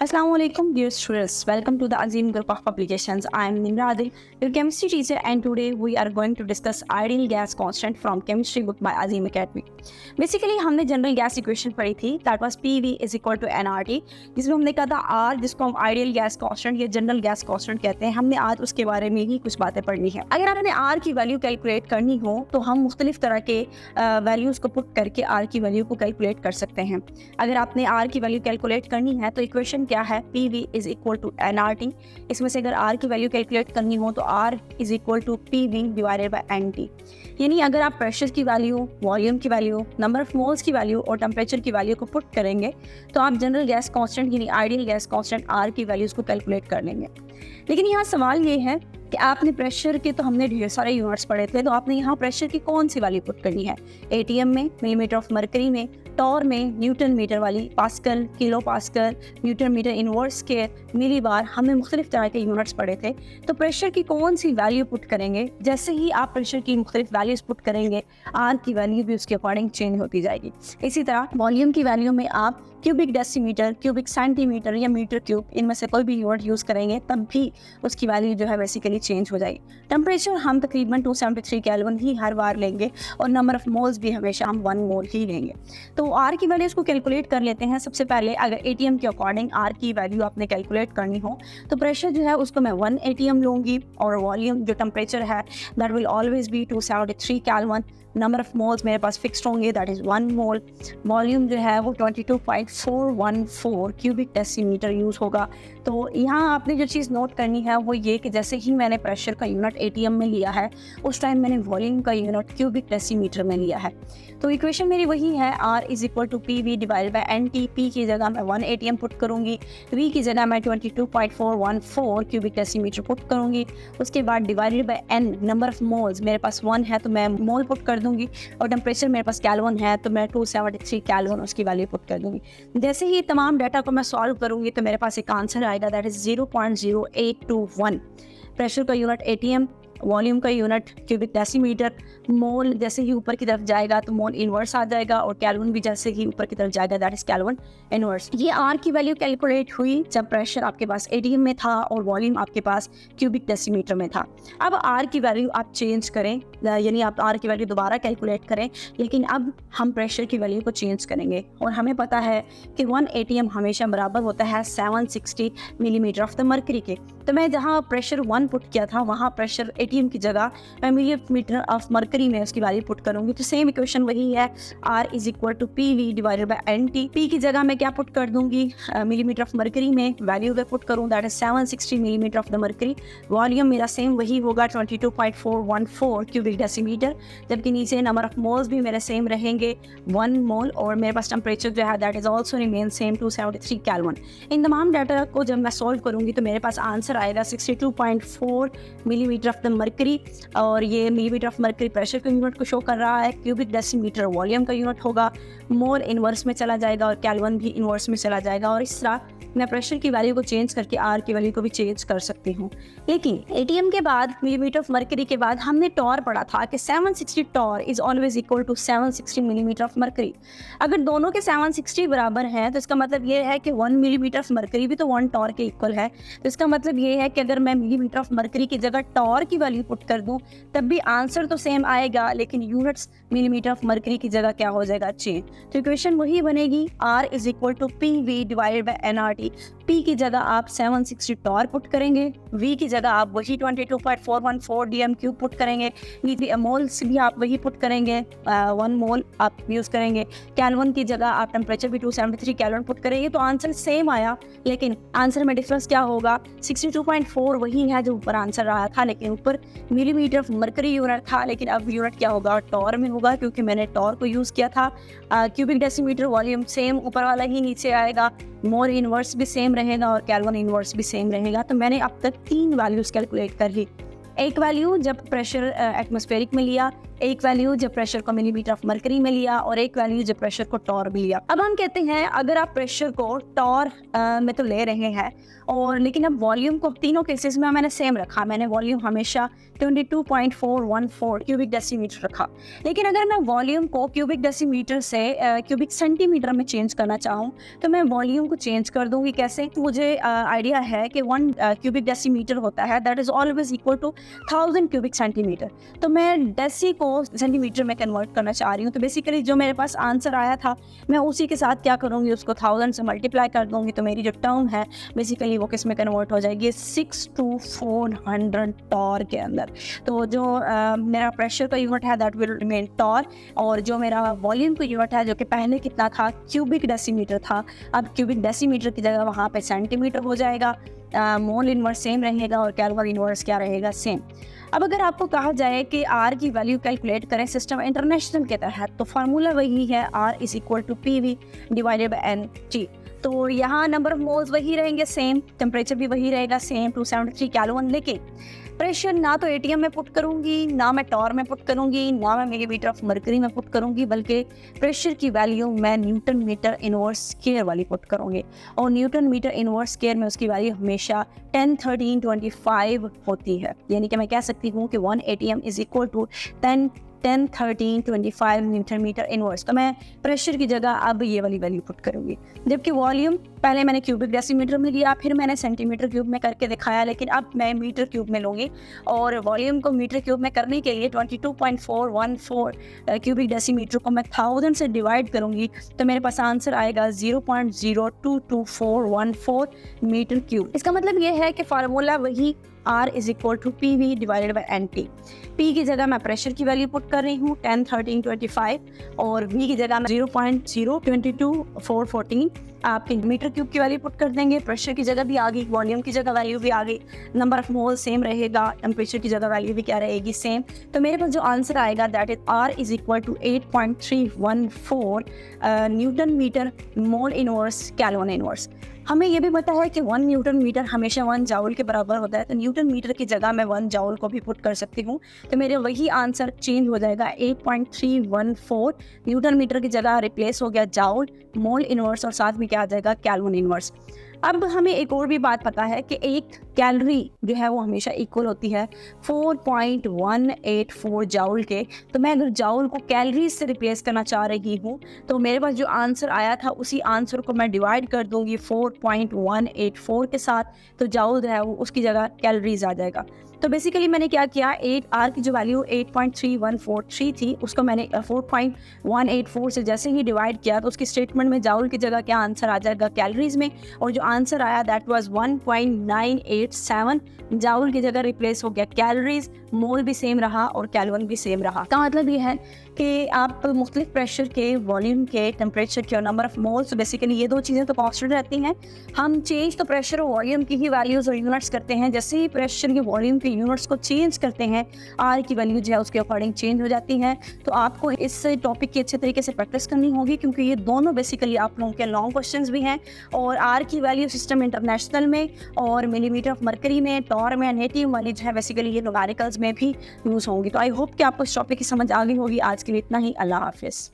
Assalamualaikum dear students, welcome to the Azim group of publications. I am Nimra Adil, your chemistry teacher, and today we are going to discuss ideal gas constant from chemistry book by Azim Academy. Basically हमने general gas equation पढ़ी थी, that was PV is equal to nRT, जिसमें हमने कहा था R जिसको हम ideal gas constant या जनरल गैस कांस्टेंट कहते हैं। हमने आज उसके बारे में ही कुछ बातें पढ़नी है। अगर आपने R की वैल्यू कैलकुलेट करनी हो तो हम मुख्तलिफ तरह के वैल्यूज़ को पुट करके R की वैल्यू को कैलकुलेट कर सकते हैं। अगर आपने R की वैल्यू कैलकुलेट करनी है तो इक्वेशन क्या है, PV is equal to nRT। इसमें से अगर R की वैल्यू कैलकुलेट करनी हो तो R is equal to PV divided by NT। यानी अगर आप प्रेशर की वैल्यू, वॉल्यूम की वैल्यू, नंबर ऑफ मोल्स की वैल्यू और टेम्परेचर की वैल्यू को पुट करेंगे तो आप जनरल गैस कांस्टेंट यानी आइडियल गैस कांस्टेंट R की वैल्यूज़ को कैलकुलेट कर लेंगे। लेकिन यहाँ सवाल ये है कि आपने प्रेशर के तो हमने ढेर सारे यूनिट्स पढ़े थे, तो आपने यहाँ प्रेशर की कौन सी वैल्यू पुट करनी है, ATM में, मिलीमीटर ऑफ मरकरी में, टॉर में, न्यूटन मीटर वाली, pascal, kilo pascal, newton metre inverse square, milli bar, हमने मुख्तलिफ तरह के यूनिट्स पढ़े थे। तो प्रेशर की कौन सी वैल्यू पुट करेंगे, जैसे ही आप प्रेशर की मुख्तलिफ वैल्यूज पुट करेंगे R की वैल्यू भी उसके अकॉर्डिंग चेंज होती जाएगी। इसी तरह वॉल्यूम की वैल्यू में आप क्यूबिक डेसीमीटर, क्यूबिक सेंटीमीटर या मीटर क्यूब, इनमें से कोई भी यूनिट यूज़ करेंगे तब भी उसकी वैल्यू जो है बेसिकली चेंज हो जाएगी। टेम्परेचर हम तकरीबन 273 केल्विन ही हर बार लेंगे और नंबर ऑफ मोल्स भी हमेशा हम 1 मोल ही लेंगे। तो R की वैल्यूज़ को कैलकुलेट कर लेते हैं। सबसे पहले अगर ATM के अकॉर्डिंग R की वैल्यू आपने कैलकुलेट करनी हो तो प्रेशर जो है उसको मैं 1 ATM लूँगी और वॉल्यूम जो टेम्परेचर है that will always be 273 kelvin. Number of moles मेरे पास फिक्स्ड होंगे, दैट इज़ 1 मोल। वॉल्यूम जो है वो 22.414 क्यूबिक डेसीमीटर यूज़ होगा। तो यहाँ आपने जो चीज़ नोट करनी है वो ये कि जैसे ही मैंने प्रेशर का यूनिट ATM में लिया है उस टाइम मैंने वॉल्यूम का यूनिट क्यूबिक डेसीमीटर में लिया है। तो इक्वेशन मेरी वही है, R is equal to PV divided by NT। P की जगह मैं 1 ATM पुट करूँगी, V की जगह मैं 22.414 क्यूबिक डेसीमीटर पुट करूँगी। उसके बाद divided by N, number of moles मेरे पास 1 है तो मैं मोल पुट कर दूंगी और टेम्परेचर मेरे पास केल्विन है तो मैं 273 केल्विन उसकी वैल्यू पुट कर दूंगी। जैसे ही तमाम डाटा को मैं सॉल्व करूंगी तो मेरे पास एक आंसर आएगा, दैट इज़ 0.0821। प्रेशर का यूनिट ATM, वॉल्यूम का यूनिट क्यूबिक डेसीमीटर, मोल जैसे ही ऊपर की तरफ जाएगा तो मोल इन्वर्स आ जाएगा और केल्विन भी जैसे ही ऊपर की तरफ जाएगा दैट इज़ केल्विन इन्वर्स। ये R की वैल्यू कैलकुलेट हुई जब प्रेशर आपके पास ATM में था और वॉल्यूम आपके पास क्यूबिक डेसीमीटर में था। अब R की वैल्यू आप चेंज करें, यानी आप R की वैल्यू दोबारा कैलकुलेट करें, लेकिन अब हम प्रेशर की वैल्यू को चेंज करेंगे और हमें पता है कि 1 ATM हमेशा बराबर होता है 760 मिलीमीटर ऑफ द मरकरी के। तो मैं जहाँ प्रेशर 1 पुट किया था वहाँ प्रेशर ATM की जगह मैं मिलीमीटर ऑफ मरकरी में उसकी वैल्यू पुट करूँगी। तो सेम इक्वेशन वही है, R is equal to PV divided by NT। P की जगह मैं क्या पुट कर दूँगी, मिलीमीटर ऑफ मरकरी में वैल्यू में पुट करूँ, that is 760 millimetre of the mercury. Volume मेरा सेम वही होगा 22.414 क्यूबिक डेसीमीटर, जबकि नीचे नंबर ऑफ मोल्स भी मेरे सेम रहेंगे 1 मोल और मेरे पास टेम्परेचर जो है that is also remain same 273 kelvin. इन तमाम डाटा को जब मैं सॉल्व करूँगी तो मेरे पास आंसर आएगा 62.4 मिलीमीटर ऑफ द मरकरी और ये मिलीमीटर ऑफ मरकरी प्रेशर के यूनिट को शो कर रहा है, क्यूबिक डेसीमीटर वॉल्यूम का यूनिट होगा, मोल इन्वर्स में चला जाएगा और केल्विन भी इन्वर्स में चला जाएगा और इस तरह मैं प्रेशर की वैल्यू को चेंज करके R की वैल्यू को भी चेंज कर सकती हूँ। लेकिन ATM के बाद, मिलीमीटर ऑफ मरकरी के बाद हमने टॉर पढ़ा था कि 760 torr is always equal to 760 millimetre of mercury. अगर दोनों के 760 बराबर हैं तो इसका मतलब ये है कि 1 मिलीमीटर ऑफ मरकरी भी तो 1 टॉर के इक्वल है। तो इसका मतलब ये है कि अगर मैं मिलीमीटर ऑफ मरकरी की जगह टॉर की वैल्यू पुट कर दूँ तब भी आंसर तो सेम आएगा, लेकिन यूनिट्स मिलीमीटर ऑफ मरकरी की जगह क्या हो जाएगा, चेंज। तो इक्वेशन वही बनेगी, R is equal to PV divided by NRT। P की जगह आप 760 टॉर पुट करेंगे, V की जगह आप वही 22.414 DM क्यूब पुट करेंगे, मोल्स भी आप वही पुट करेंगे, 1 मोल आप यूज़ करेंगे। केल्विन की जगह आप टेम्परेचर भी 273 केल्विन पुट करेंगे तो आंसर सेम आया, लेकिन आंसर में डिफरेंस क्या होगा, 62.4 वही है जो ऊपर आंसर रहा था, लेकिन ऊपर मिलीमीटर ऑफ मरकरी यूनिट था, लेकिन अब यूनिट क्या होगा, टॉर में होगा क्योंकि मैंने टॉर को यूज़ किया था। क्यूबिक डेसीमीटर वॉल्यूम सेम ऊपर वाला ही नीचे आएगा, मोल इन्वर्स भी सेम रहेगा और केल्विन इन्वर्स भी सेम रहेगा। तो मैंने अब तक 3 वैल्यूज़ कैलकुलेट कर ली। एक वैल्यू जब प्रेशर एटमॉस्फेरिक में लिया, एक वैल्यू जब प्रेशर को मिलीमीटर ऑफ मरकरी में लिया और एक वैल्यू जब प्रेशर को टॉर में लिया। अब हम कहते हैं अगर आप प्रेशर को टॉर में तो ले रहे हैं और लेकिन अब वॉल्यूम को तीनों केसेस में मैंने सेम रखा, मैंने वॉल्यूम हमेशा 22.414 क्यूबिक डेसीमीटर रखा। लेकिन अगर मैं वॉल्यूम को क्यूबिक डेसीमीटर से क्यूबिक सेंटीमीटर में चेंज करना चाहूँ तो मैं वॉल्यूम को चेंज कर दूंगी। कैसे? मुझे आइडिया है कि 1 क्यूबिक डेसीमीटर होता है that is always equal to 1000 cubic centimetre. तो मैं डेसी को सेंटीमीटर में कन्वर्ट करना चाह रही हूँ। तो बेसिकली जो मेरे पास आंसर आया था मैं उसी के साथ क्या करूँगी, उसको 1000 से मल्टीप्लाई कर दूंगी। तो मेरी जो टर्म है बेसिकली वो किस में कन्वर्ट हो जाएगी, 6 to 400 टॉर के अंदर। तो जो मेरा प्रेशर का यूनिट है दैट विल रिमेन टॉर, और जो मेरा वॉल्यूम का यूनिट है जो कि पहले कितना था, क्यूबिक डेसीमीटर था, अब क्यूबिक डेसीमीटर की जगह वहाँ पे सेंटीमीटर हो जाएगा। मोल इनवर्स सेम रहेगा और केल्विन इनवर्स क्या रहेगा, सेम। अब अगर आपको कहा जाए कि आर की वैल्यू कैलकुलेट करें सिस्टम इंटरनेशनल के तहत, तो फार्मूला वही है R is equal to PV divided by N T. तो यहाँ नंबर ऑफ मोल्स वही रहेंगे सेम, टेम्परेचर भी वही रहेगा सेम 273 केल्विन। लेकिन प्रेशर ना तो एटीएम में पुट करूँगी, ना मैं टॉर में पुट करूँगी, ना मैं मिलीमीटर ऑफ मरकरी में पुट करूँगी, बल्कि प्रेशर की वैल्यू मैं न्यूटन मीटर इनवर्स स्क्वायर वाली पुट करूँगी। और न्यूटन मीटर इनवर्स स्क्वायर में उसकी वैल्यू हमेशा 10 13 25 होती है। यानी कि मैं कह सकती हूँ कि 1 ATM is equal to 10 13 25 newton metre inverse. तो मैं प्रेशर की जगह अब ये वाली वैल्यू पुट करूँगी। जबकि वॉल्यूम पहले मैंने क्यूबिक डेसीमीटर में लिया, फिर मैंने सेंटीमीटर क्यूब में करके दिखाया, लेकिन अब मैं मीटर क्यूब में लूँगी। और वॉल्यूम को मीटर क्यूब में करने के लिए 22.414 क्यूबिक डेसीमीटर को मैं 1000 से डिवाइड करूँगी तो मेरे पास आंसर आएगा 0.022414 मीटर क्यूब। इसका मतलब ये है कि फार्मूला वही R is equal to PV divided by NT। P की जगह मैं प्रेशर की वैल्यू पुट कर रही हूँ 10 13 25 और V की जगह मैं 0.022414 आपके मीटर क्यूब की वैल्यू पुट कर देंगे। प्रेशर की जगह भी आ गई, वॉल्यूम की जगह वैल्यू भी आ गई, नंबर ऑफ मोल सेम रहेगा, टेम्परेचर की जगह वैल्यू भी क्या रहेगी, सेम। तो मेरे पास जो आंसर आएगा that is R is equal to 8.314 newton metre mole inverse kelvin inverse. हमें ये भी पता है कि 1 न्यूटन मीटर हमेशा 1 जाउल के बराबर होता है, तो न्यूटन मीटर की जगह मैं 1 जाउल को भी पुट कर सकती हूँ। तो मेरे वही आंसर चेंज हो जाएगा, 8.314 न्यूटन मीटर की जगह रिप्लेस हो गया जाउल, मोल इनवर्स और साथ में क्या आ जाएगा, केल्विन इनवर्स। अब हमें एक और भी बात पता है कि एक कैलोरी जो है वो हमेशा इक्वल होती है 4.184 जाउल के। तो मैं अगर जाउल को कैलोरीज से रिप्लेस करना चाह रही हूँ तो मेरे पास जो आंसर आया था उसी आंसर को मैं डिवाइड कर दूंगी 4.184 के साथ, तो जाउल जो है वो उसकी जगह कैलोरीज आ जाएगा। तो बेसिकली मैंने क्या किया, 8R की जो वैल्यू 8.3143 थी उसको मैंने 4.184 से जैसे ही डिवाइड किया तो उसकी स्टेटमेंट में जाउल की जगह क्या आंसर आ जाएगा, कैलोरीज में। और जो आंसर आया दैट वाज 1.987 जाउल की जगह रिप्लेस हो गया कैलोरीज, मोल भी सेम रहा और केल्विन भी सेम रहा। का मतलब ये है कि आप मुख्तलिफ प्रेशर के, वॉल्यूम के, टेम्परेचर के और नंबर ऑफ मोल्स, बेसिकली ये दो चीज़ें तो कॉन्स्टेंट रहती हैं। हम चेंज तो प्रेशर और वॉल्यूम की ही वैल्यूज़ और यूनिट्स करते हैं। जैसे ही प्रेशर के, वॉल्यूम के यूनिट्स को चेंज करते हैं आर की वैल्यू जो है उसके अकॉर्डिंग चेंज हो जाती है। तो आपको इस टॉपिक की अच्छे तरीके से प्रैक्टिस करनी होगी क्योंकि ये दोनों बेसिकली आप लोगों के लॉन्ग क्वेश्चंस भी हैं। और आर की वैल्यू सिस्टम इंटरनेशनल में और मिलीमीटर ऑफ मरकरी में, टॉर में, नेटिव वाली जो है बेसिकली ये न्यूमेरिकल्स में भी यूज़ होंगी। तो आई होप कि आपको इस टॉपिक की समझ आ गई होगी। आज के लिए इतना ही। अल्लाह हाफिज़।